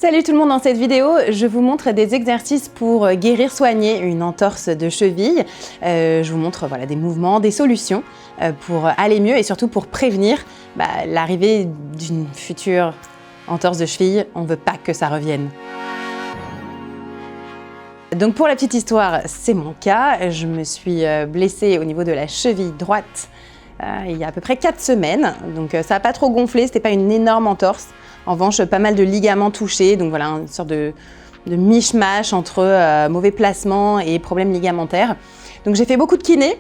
Salut tout le monde, dans cette vidéo, je vous montre des exercices pour guérir, soigner une entorse de cheville. Je vous montre des mouvements, des solutions pour aller mieux et surtout pour prévenir l'arrivée d'une future entorse de cheville. On ne veut pas que ça revienne. Donc pour la petite histoire, c'est mon cas. Je me suis blessée au niveau de la cheville droite il y a à peu près 4 semaines. Donc ça n'a pas trop gonflé, c'était pas une énorme entorse. En revanche, pas mal de ligaments touchés, donc voilà, une sorte de mishmash entre mauvais placement et problèmes ligamentaires. Donc j'ai fait beaucoup de kiné.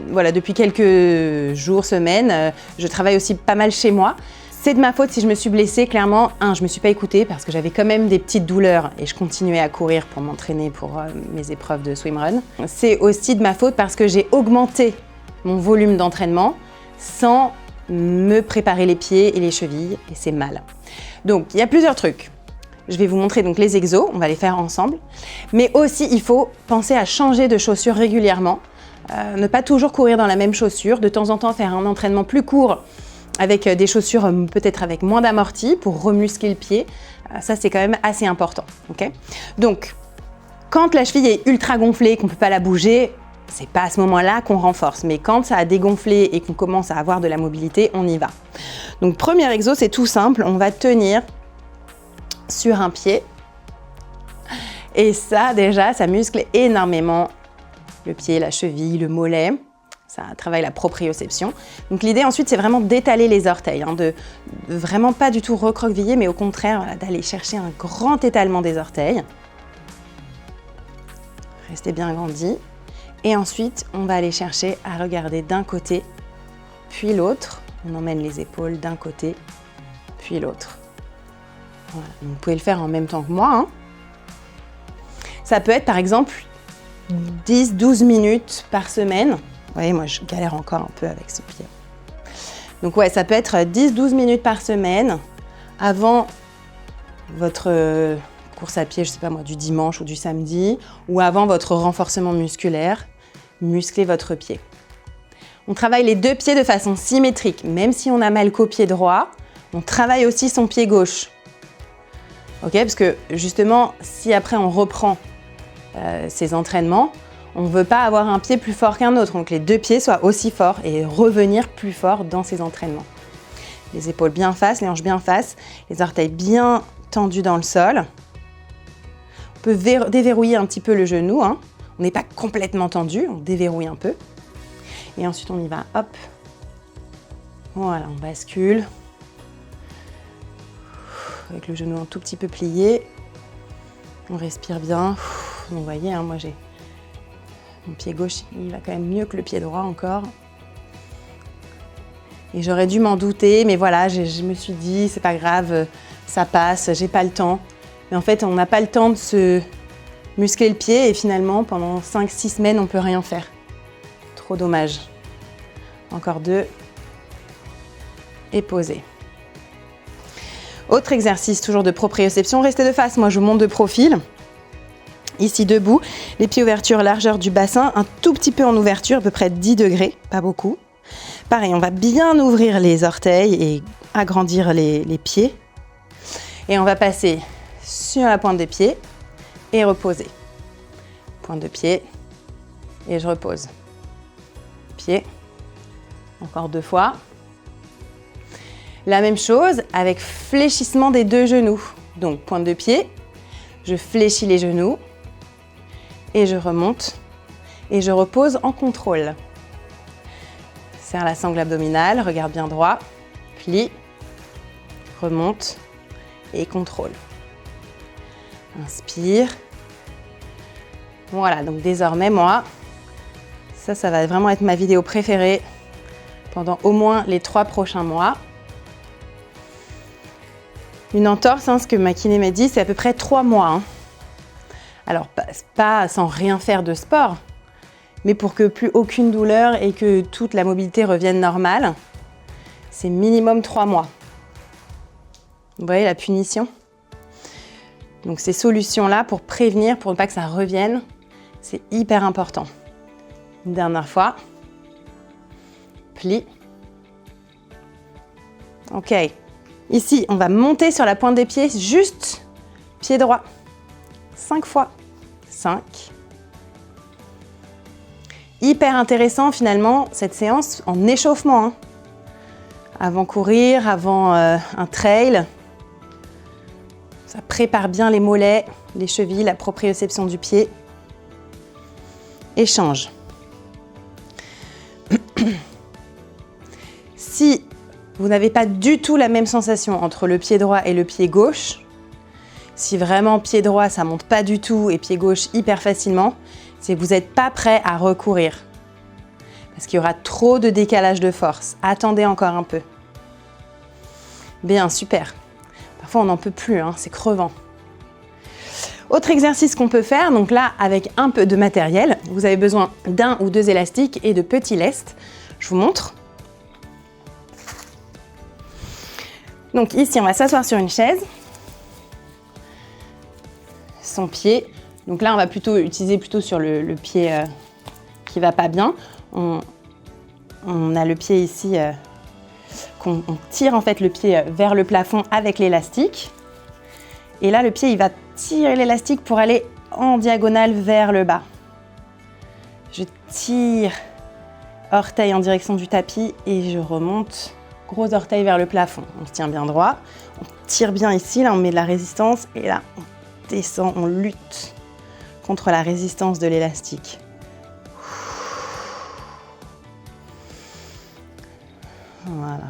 Voilà, depuis quelques jours, semaines, je travaille aussi pas mal chez moi. C'est de ma faute si je me suis blessée, clairement. Je me suis pas écoutée parce que j'avais quand même des petites douleurs et je continuais à courir pour m'entraîner pour mes épreuves de swimrun. C'est aussi de ma faute parce que j'ai augmenté mon volume d'entraînement sans me préparer les pieds et les chevilles et c'est mal. Donc il y a plusieurs trucs. Je vais vous montrer donc les exos, on va les faire ensemble. Mais aussi il faut penser à changer de chaussures régulièrement. Ne pas toujours courir dans la même chaussure, de temps en temps faire un entraînement plus court avec des chaussures peut-être avec moins d'amorti pour remuscler le pied. Ça c'est quand même assez important. Okay, donc quand la cheville est ultra gonflée, qu'on ne peut pas la bouger, c'est pas à ce moment-là qu'on renforce, mais quand ça a dégonflé et qu'on commence à avoir de la mobilité, on y va. Donc premier exo, c'est tout simple, on va tenir sur un pied et ça déjà, ça muscle énormément le pied, la cheville, le mollet, ça travaille la proprioception. Donc l'idée ensuite, c'est vraiment d'étaler les orteils, de vraiment pas du tout recroqueviller, mais au contraire d'aller chercher un grand étalement des orteils. Restez bien agrandi. Et ensuite, on va aller chercher à regarder d'un côté, puis l'autre. On emmène les épaules d'un côté, puis l'autre. Voilà. Vous pouvez le faire en même temps que moi. Ça peut être par exemple 10-12 minutes par semaine. Vous voyez, moi je galère encore un peu avec ce pied. Donc ouais, ça peut être 10-12 minutes par semaine avant votre course à pied, je sais pas moi, du dimanche ou du samedi, ou avant votre renforcement musculaire, musclez votre pied. On travaille les deux pieds de façon symétrique, même si on a mal qu'au pied droit, on travaille aussi son pied gauche. Ok, parce que justement, si après on reprend ces entraînements, on ne veut pas avoir un pied plus fort qu'un autre, donc les deux pieds soient aussi forts et revenir plus fort dans ces entraînements. Les épaules bien face, les hanches bien face, les orteils bien tendus dans le sol. On peut déverrouiller un petit peu le genou, On n'est pas complètement tendu, on déverrouille un peu. Et ensuite, on y va, hop. Voilà, on bascule. Avec le genou un tout petit peu plié. On respire bien. Vous voyez, moi j'ai mon pied gauche, il va quand même mieux que le pied droit encore. Et j'aurais dû m'en douter, mais voilà, je me suis dit, c'est pas grave, ça passe, j'ai pas le temps. Mais en fait, on n'a pas le temps de se muscler le pied et finalement, pendant 5-6 semaines, on ne peut rien faire. Trop dommage. Encore 2. Et poser. Autre exercice, toujours de proprioception. Restez de face, moi je vous monte de profil. Ici, debout. Les pieds ouverture, largeur du bassin, un tout petit peu en ouverture, à peu près 10 degrés, pas beaucoup. Pareil, on va bien ouvrir les orteils et agrandir les pieds. Et on va passer sur la pointe des pieds et reposer. Pointe de pied et je repose. Pied. Encore 2 fois. La même chose avec fléchissement des deux genoux. Donc pointe de pied, je fléchis les genoux et je remonte et je repose en contrôle. Serre la sangle abdominale, regarde bien droit, plie, remonte et contrôle. Inspire. Voilà, donc désormais, moi, ça va vraiment être ma vidéo préférée pendant au moins les 3 prochains mois. Une entorse, ce que ma kiné m'a dit, c'est à peu près 3 mois. Alors, pas sans rien faire de sport, mais pour que plus aucune douleur et que toute la mobilité revienne normale, c'est minimum 3 mois. Vous voyez la punition ? Donc ces solutions-là pour prévenir, pour ne pas que ça revienne, c'est hyper important. Une dernière fois. Plie. Ok. Ici, on va monter sur la pointe des pieds juste pied droit. 5 fois. 5. Hyper intéressant finalement cette séance en échauffement. Hein. Avant courir, avant un trail. Ça prépare bien les mollets, les chevilles, la proprioception du pied. Échange. Si vous n'avez pas du tout la même sensation entre le pied droit et le pied gauche, si vraiment pied droit ça monte pas du tout et pied gauche hyper facilement, c'est que vous n'êtes pas prêt à recourir. Parce qu'il y aura trop de décalage de force. Attendez encore un peu. Bien, super. Parfois on n'en peut plus, hein, c'est crevant. Autre exercice qu'on peut faire, donc là avec un peu de matériel, vous avez besoin d'un ou deux élastiques et de petits lestes. Je vous montre. Donc ici on va s'asseoir sur une chaise. Son pied. Donc là on va plutôt utiliser sur le pied qui va pas bien. On a le pied ici, on tire en fait le pied vers le plafond avec l'élastique. Et là le pied il va tirer l'élastique pour aller en diagonale vers le bas. Je tire orteil en direction du tapis et je remonte gros orteil vers le plafond. On se tient bien droit, on tire bien ici, là on met de la résistance et là on descend, on lutte contre la résistance de l'élastique. Voilà.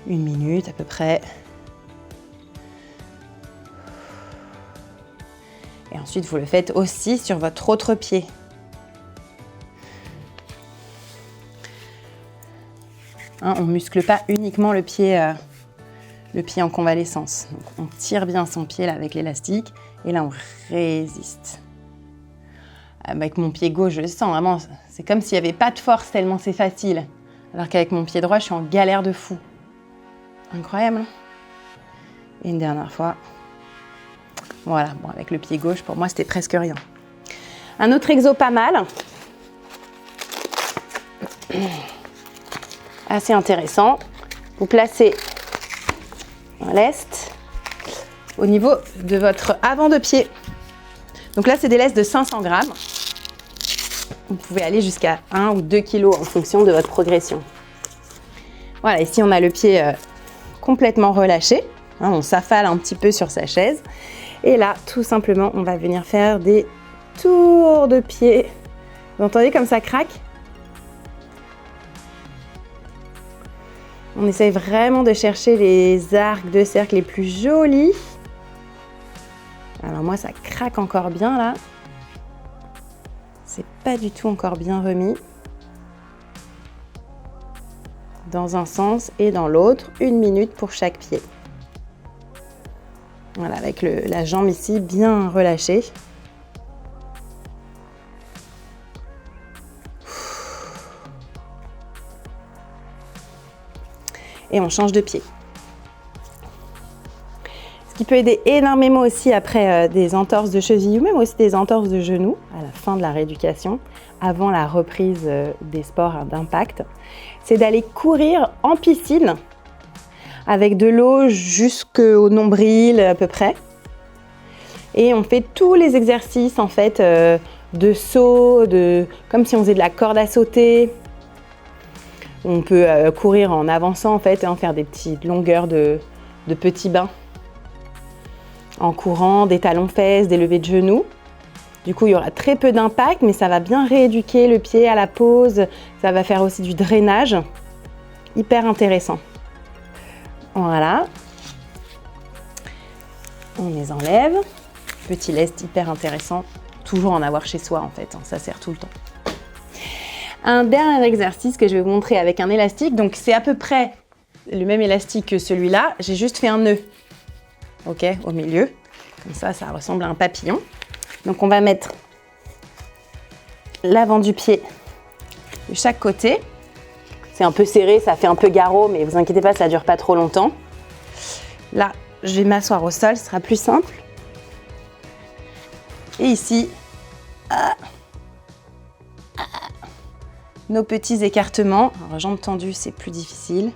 1 minute à peu près. Et ensuite, vous le faites aussi sur votre autre pied. Hein, on ne muscle pas uniquement le pied en convalescence. Donc, on tire bien son pied là, avec l'élastique et là, on résiste. Avec mon pied gauche, je le sens vraiment, c'est comme s'il n'y avait pas de force tellement c'est facile. Alors qu'avec mon pied droit, je suis en galère de fou. Incroyable. Hein? Et une dernière fois. Voilà, bon, avec le pied gauche, pour moi, c'était presque rien. Un autre exo pas mal. Assez intéressant. Vous placez un lest au niveau de votre avant de pied. Donc là, c'est des lestes de 500 grammes. Vous pouvez aller jusqu'à 1 ou 2 kg en fonction de votre progression. Voilà, ici, on a le pied complètement relâché. Hein, on s'affale un petit peu sur sa chaise. Et là, tout simplement, on va venir faire des tours de pied. Vous entendez comme ça craque? On essaye vraiment de chercher les arcs de cercle les plus jolis. Alors moi, ça craque encore bien là. C'est pas du tout encore bien remis. Dans un sens et dans l'autre, 1 minute pour chaque pied. Voilà, avec la jambe ici bien relâchée. Et on change de pied. Ce qui peut aider énormément aussi après des entorses de cheville ou même aussi des entorses de genoux à la fin de la rééducation, avant la reprise des sports d'impact, c'est d'aller courir en piscine avec de l'eau jusqu'au nombril à peu près. Et on fait tous les exercices en fait de saut, comme si on faisait de la corde à sauter. On peut courir en avançant en fait, hein, faire des petites longueurs de petits bains. En courant, des talons-fesses, des levées de genoux. Du coup, il y aura très peu d'impact, mais ça va bien rééduquer le pied à la pause. Ça va faire aussi du drainage. Hyper intéressant. Voilà. On les enlève. Petit lest hyper intéressant. Toujours en avoir chez soi en fait, hein, ça sert tout le temps. Un dernier exercice que je vais vous montrer avec un élastique. Donc c'est à peu près le même élastique que celui-là. J'ai juste fait un nœud. Ok, au milieu. Comme ça, ça ressemble à un papillon. Donc on va mettre l'avant du pied de chaque côté. C'est un peu serré, ça fait un peu garrot, mais vous inquiétez pas, ça dure pas trop longtemps. Là, je vais m'asseoir au sol, ce sera plus simple. Et ici, nos petits écartements. Alors, jambes tendues, c'est plus difficile.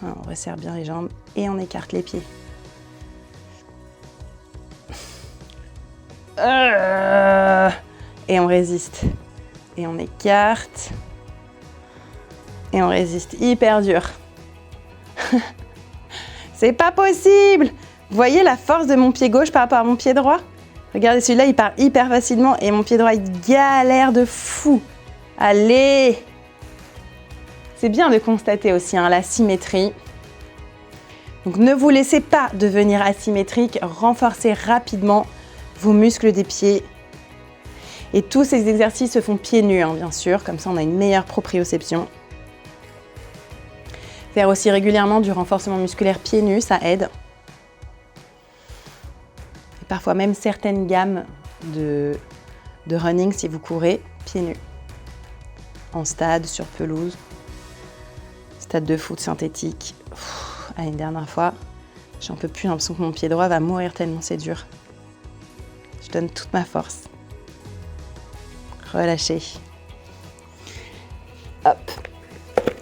On resserre bien les jambes et on écarte les pieds. Et on résiste. Et on écarte. Et on résiste hyper dur. C'est pas possible! Vous voyez la force de mon pied gauche par rapport à mon pied droit? Regardez, celui-là, il part hyper facilement et mon pied droit, il galère de fou. Allez! C'est bien de constater aussi la symétrie. Donc ne vous laissez pas devenir asymétrique, renforcez rapidement vos muscles des pieds. Et tous ces exercices se font pieds nus, bien sûr, comme ça on a une meilleure proprioception. Faire aussi régulièrement du renforcement musculaire pieds nus, ça aide. Et parfois même certaines gammes de running si vous courez pieds nus. En stade, sur pelouse, stade de foot synthétique. Une dernière fois, j'en peux plus, j'ai l'impression que mon pied droit va mourir tellement c'est dur. Je donne toute ma force. Relâchez. Hop,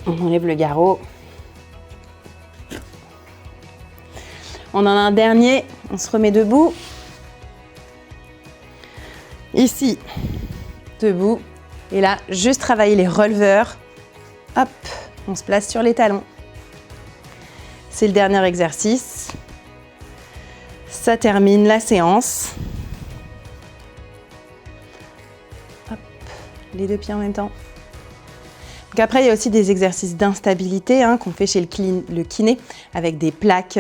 on enlève le garrot. On en a un dernier, on se remet debout. Ici, debout. Et là, juste travailler les releveurs. Hop, on se place sur les talons. C'est le dernier exercice. Ça termine la séance. Hop, les deux pieds en même temps. Donc après, il y a aussi des exercices d'instabilité qu'on fait chez le kiné avec des plaques,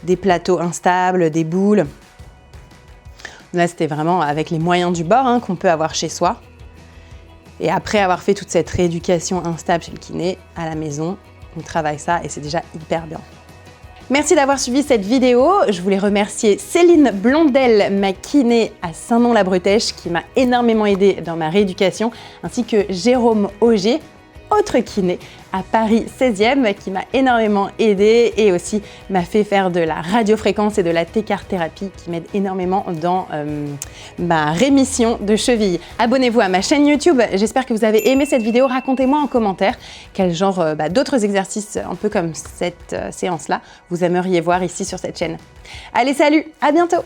des plateaux instables, des boules. Là, c'était vraiment avec les moyens du bord qu'on peut avoir chez soi. Et après avoir fait toute cette rééducation instable chez le kiné, à la maison, on travaille ça et c'est déjà hyper bien. Merci d'avoir suivi cette vidéo. Je voulais remercier Céline Blondel, ma kiné à Saint-Nom-la-Bretèche, qui m'a énormément aidée dans ma rééducation, ainsi que Jérôme Auger, autre kiné à Paris 16e, qui m'a énormément aidée et aussi m'a fait faire de la radiofréquence et de la T-card-thérapie qui m'aide énormément dans ma rémission de cheville. Abonnez-vous à ma chaîne YouTube. J'espère que vous avez aimé cette vidéo. Racontez-moi en commentaire quel genre d'autres exercices, un peu comme cette séance-là, vous aimeriez voir ici sur cette chaîne. Allez, salut, à bientôt!